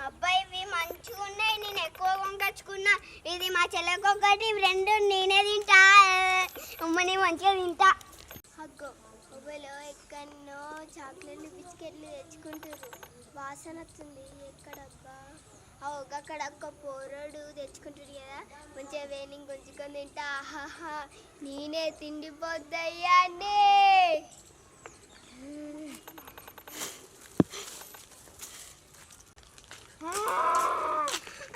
అబ్బాయి ఇవి మంచిగా ఉన్నాయి, నేను ఎక్కువ కొనుకొచ్చుకున్నా. ఇది మా చెల్లెకి ఒకటి, రెండు నేనే తింటా. ఉమ్మని మంచిగా తింటా. అగ్గో మొబైల్లో ఎక్కడో చాక్లెట్లు బిస్కెట్లు తెచ్చుకుంటారు, వాసన వస్తుంది. ఎక్కడబ్బా? అక్కడ ఒక్క పోరడు తెచ్చుకుంటాడు కదా, మంచిగా వేలింగ్ గుంజుకొని తింటా. ఆహాహా, నేనే తిండిపోద్దయ్యా అండి.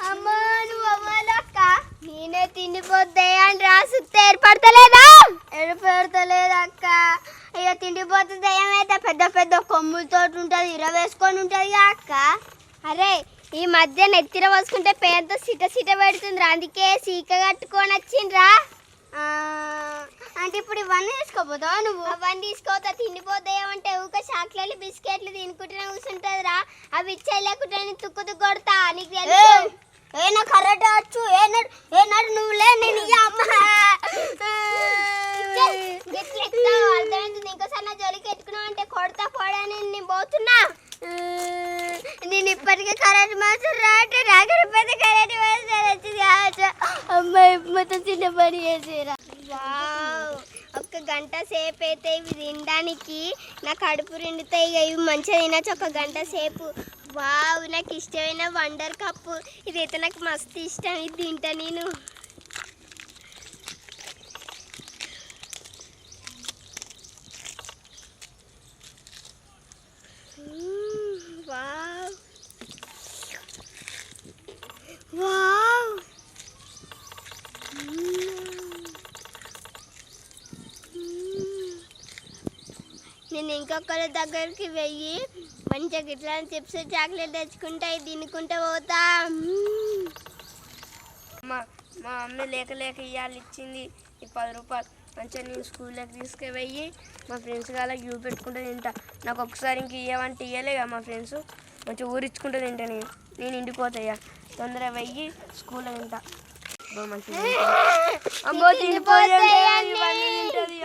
అమ్మా నువ్వు అవ్వాలక్క, నేనే తిండిపోద్దయ్యా అని రాసిస్తే ఏర్పడతలేదా అక్క? అయ్యో తిండిపోతుంది ఏమైతే పెద్ద పెద్ద కొమ్ములతో ఉంటుంది, ఇరవేసుకొని ఉంటుంది అక్క. అరే ఈ మధ్య నెత్తిర పోసుకుంటే పేరుతో సిట పెడుతుందిరా, అందుకే సీక కట్టుకొని వచ్చిండ్రా. అంటే ఇప్పుడు ఇవన్నీ తీసుకోపోతావా నువ్వు? అవన్నీ తీసుకోతా. తిండిపోతాయేమంటే ఊక చాక్లెట్లు బిస్కెట్లు తినుకుంటూనే కూర్చుంటుందిరా. అవి ఇచ్చే లేకుంటే నేను తుక్కు కొడతా. నీకు తెలుసు ఏనా కరెక్ట్ వచ్చు. ఏనాడు నువ్వులే నేను అర్థమైంది. ఇంకోసారి నా జోలికి ఎత్తుకున్నావు అంటే కొడతా పోడని నేను పోతున్నా. నేను ఇప్పటికే కరెంట్ మాస్టర్ రాటే రాకపోతే కరెంట్ మాస్టర్ వచ్చింది కావచ్చు. అమ్మాయి మొత్తం చిన్న పని చేసేరా. ఒక్క గంట సేపు అయితే ఇవి తినడానికి నా కడుపు నిండుతాయి. ఇవి మంచిగా తినచ్చు ఒక గంట సేపు. వావ్, నాకు ఇష్టమైన వండర్ కప్పు ఇది అయితే నాకు మస్తు ఇష్టం. ఇది తింటా నేను. వావ్ వావ్, నేను ఇంకొకరి దగ్గరికి వెయ్యి మంచిగా గిట్లా చిప్స్ చాక్లెట్ తెచ్చుకుంటా, తినుకుంటా పోతా. మా మమ్మీ లేక ఇవ్వాలి ఇచ్చింది ఈ 10 రూపాయలు. మంచిగా నేను స్కూల్లోకి తీసుకువెయ్యి మా ఫ్రెండ్స్ వాళ్ళకి ఇవి పెట్టుకుంటూ తింటా. నాకు ఒకసారి ఇంక ఇవ్వమంటే ఇవ్వలేగా మా ఫ్రెండ్స్, మంచిగా ఊరించుకుంటూ తింటా. నేను ఇంటికి పోతాయా తొందరగా వెయ్యి స్కూల్లో తింటా. మంచిగా అమ్మో తిండిపోతుంది,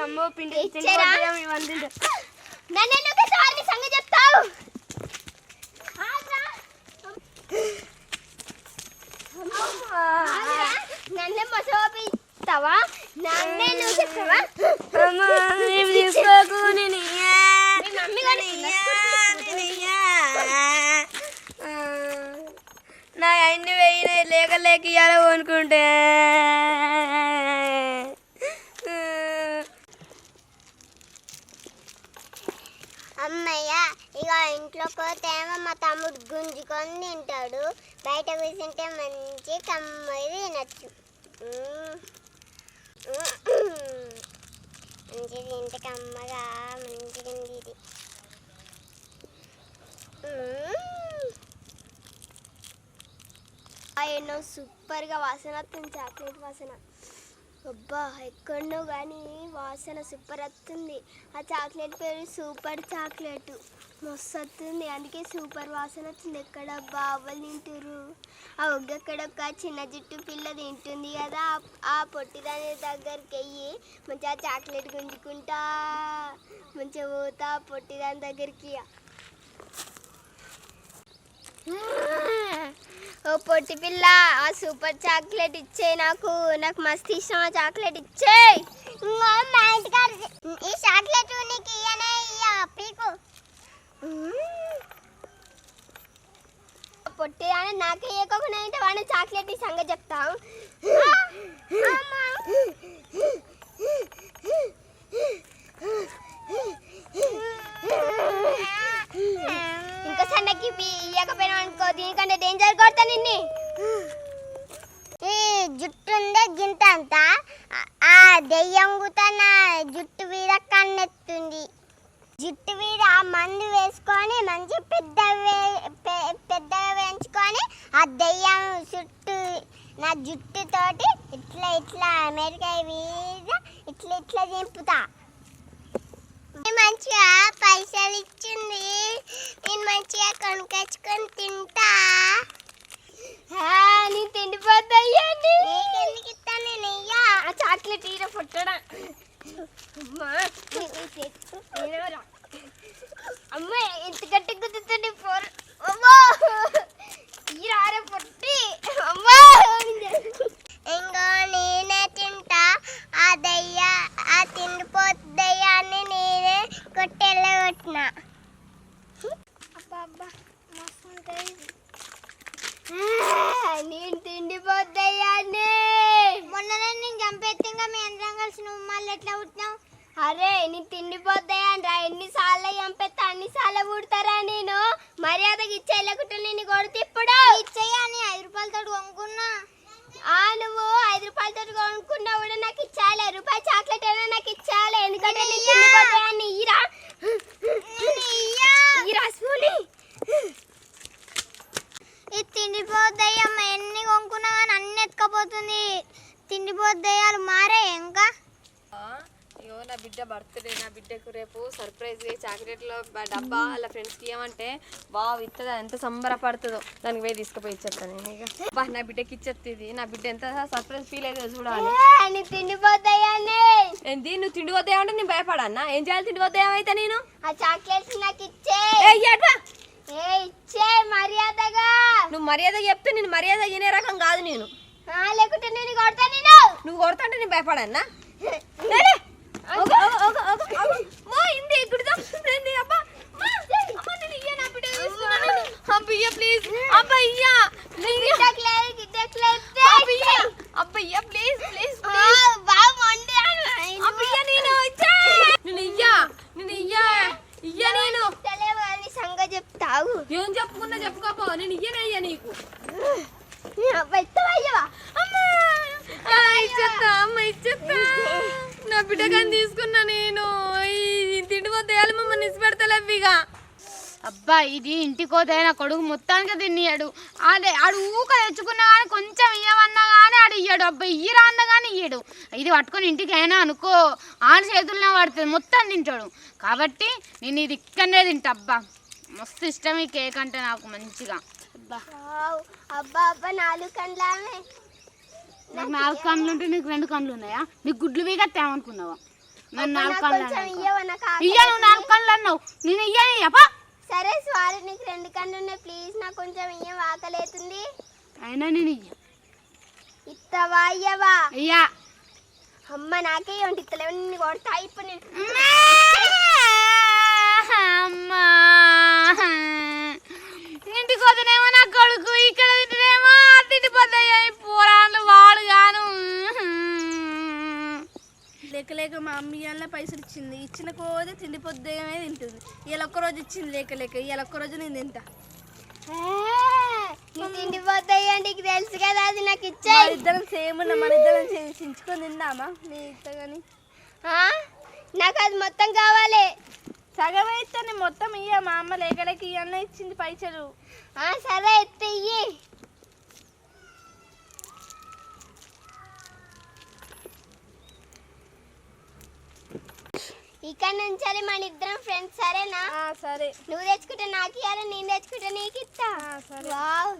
అమ్మో పిండి ఇవన్నీ సంగతి చెప్తావు. నన్నే మసోపిస్తావా? నన్నే నువ్వు చెప్తావా? తీసుకోకు నా అన్ని వెయ్యి లేక ఇవ్వాలి అనుకుంటే. అమ్మయ్య ఇక ఇంట్లో పోతేమో మా తమ్ముడు గుంజుకొని తింటాడు, బయట కూర్చుంటే మంచి కమ్మగా తినచ్చు. మంచిగా తింటే కమ్మగా మంచిగా ఇది. ఎన్నో సూపర్గా వాసన వస్తుంది, చాక్లెట్ వాసన. అబ్బా ఎక్కడో కానీ వాసన సూపర్ వస్తుంది. ఆ చాక్లెట్ పేరు సూపర్ చాక్లెట్, మస్తు వస్తుంది. అందుకే సూపర్ వాసన వచ్చింది. ఎక్కడబ్బా అవ్వలు తింటారు. ఆ ఒక్కడొక్క చిన్న జుట్టు పిల్ల తింటుంది కదా, ఆ పొట్టిదాని దగ్గరికి వెయ్యి మంచిగా చాక్లెట్ గుంజుకుంటా మంచిగా పోతా పొట్టిదాని దగ్గరికి. ఓ పొట్టి పిల్ల, ఆ సూపర్ చాక్లెట్ ఇచ్చే. నాకు మస్తు ఇష్టం ఆ చాక్లెట్ ఇచ్చే. ఈ చాక్లెట్ నీకు ఇయ్యనే పీకు. పొట్టి అని నాకు ఇవ్వకుండా అయితే వాడిని చాక్లెట్ ఈ సంగతి చెప్తావు. ఇంకోసారి నాకు ఇవ్వకపోయినా అనుకో, దీనికంటే డేంజర్ కొడతా నిన్ను. ఈ జుట్టు ఉందే గింత అంతా, ఆ దెయ్యం గుత నా జుట్టు మీద కన్నెత్తుంది. జుట్టు మీద ఆ మందు వేసుకొని మంచి పెద్దగా వేయించుకొని ఆ దెయ్యం చుట్టూ నా జుట్టుతోటి ఇట్లా అమెరికా మీద ఇట్లా దింపుతా. మంచిగా పైసలు ఇచ్చింది, నేను మంచిగా కొనుకొచ్చుకొని తింటా. నీ తిండిపోతాయండి. ఎందుకు ఇస్తాను నేను? ఆ చాక్లెట్ తీర పుట్టడా. అమ్మ ఎంత గట్టి గుర్తుంది. నేను కొడితే ఇప్పుడు ఇచ్చేయని 5 రూపాయలతో కొనుక్కున్నా. నువ్వు 5 రూపాయలతో కొనుక్కున్నా కూడా నాకు ఇచ్చాలి. రూపాయి చాక్లెట్ అయినా నాకు ఇచ్చాలి. ఎందుకంటే నేను తిండిపోతాయని ఇరా స్పూని ఇది తిండిపోతాయమ్మ. ఎన్ని కొనుక్కున్నా కానీ అన్ని ఎత్తుకపోతుంది. తిండిపోతాయాలు మారే ఇంకా. అయ్యో నా బిడ్డ బర్త్డే, నా బిడ్డకు రేపు సర్ప్రైజ్గా చాక్లెట్లో డబ్బా వాళ్ళ ఫ్రెండ్స్కి ఇవ్వమంటే బాగా ఇస్తుందా, ఎంత సంబరపడుతుందో. దానికి పోయి తీసుకుపోయి ఇచ్చేస్తాను నేను. ఇక బా నా బిడ్డకి ఇచ్చేస్తుంది. నా బిడ్డ ఎంత సర్ప్రైజ్ ఫీల్ అవుతుందో చూడాలి. తిండిపోతాయని ఏంది నువ్వు తిండిపోతాయంటే నేను భయపడన్నా? ఏం చేయాలి తిండిపోతాయేమైతే నేను? ఆ చాక్లెట్స్ నాకు ఇచ్చే మర్యాదగా. నువ్వు మర్యాద చెప్తే నేను మర్యాద ఇనే రకం కాదు నేను. లేకుంటే నేను కొడతా. నువ్వు కొడతాంటే నేను భయపడన్నా? చెప్తావు ఏం చెప్పుకున్నా చెప్పుకోపో, నేను ఇయ్యనయ్యా నీకు. నా బిడ్డగాని తీసుకున్నా నేను. తిండిపోతాయాలి మమ్మల్ని ఇచ్చిపెడతలేవిగా. అబ్బా ఇది ఇంటికోతే నా కొడుకు మొత్తానికి తిన్నాడు. అదే ఆడు ఊక తెచ్చుకున్నా కానీ కొంచెం ఇయ్యమన్నా కానీ ఆడు ఇయ్యాడు. అబ్బా ఇయ్యరా అన్న కానీ ఇయ్యాడు. ఇది పట్టుకొని ఇంటికి అయినా అనుకో ఆడ చేతుల్లో పడుతుంది, మొత్తం తింటాడు. కాబట్టి నేను ఇది ఇక్కడనే తింటా. అబ్బా మస్తు ఇష్టం ఈ కేక్ అంటే నాకు మంచిగా. అబ్బా అబ్బా అబ్బా 4 కండ్లామే. నాకు 4 కళ్ళు ఉంటే నీకు 2 కళ్ళు ఉన్నాయా? నీకు గుడ్లు వీగా తేమనుకున్నావా? నన్ను 4 కళ్ళు ఇయ్యా. నువ్వు 4 కళ్ళు అన్నావు, నేను ఇయ్యాను. అబ్బా సరే సారీ, నీకు 2 కండ్లు ఉన్నాయి. ప్లీజ్ నాకు కొంచెం ఇయ్యం, ఆకలేతుంది. అయినా నేను ఇయ్య. ఇత్తవా ఇయ్యవా? అయ్యా అమ్మ నాకే ఏంటి ఇత్తలేవు, నిన్ను కొడతా ఇప్పుడు నేను. అమ్మా ఇంటికి వద్దనేమో నా కొడుకు, ఇక్కడ తింటేనేమో తిండిపోతాయి పోరాళ్ళు వాడు గాను. లేక లేక మా అమ్మ ఇవాళ పైసలు ఇచ్చింది. ఇచ్చిన కోదే తిండిపోద్దేమే తింటుంది. ఇవాళ ఒక్కరోజు ఇచ్చింది లేక లేక. ఇవాళ ఒక్కరోజు నేను తింటా. తిండిపోతాయి అంటే నీకు తెలుసు కదా, అది నాకు ఇచ్చే. ఇద్దరం సేమ్ ఉన్నా, మన ఇద్దరం చించుకొని తిందామా? నీ ఇస్తా కానీ నాకు అది మొత్తం కావాలి. సగం అయితే నేను మొత్తం ఇయ్య. మా అమ్మ లేక లేక ఇవన్నీ ఇచ్చింది పైసలు. సరే ఎత్త ఇయ్యి. ఇక్కడ నుంచి మన ఇద్దరం ఫ్రెండ్స్, సరేనా? సరే. నువ్వు తెచ్చుకుంటే నాకు ఇవ్వాలి, నేను తెచ్చుకుంటే నీకు ఇస్తా. సరే. వావ్.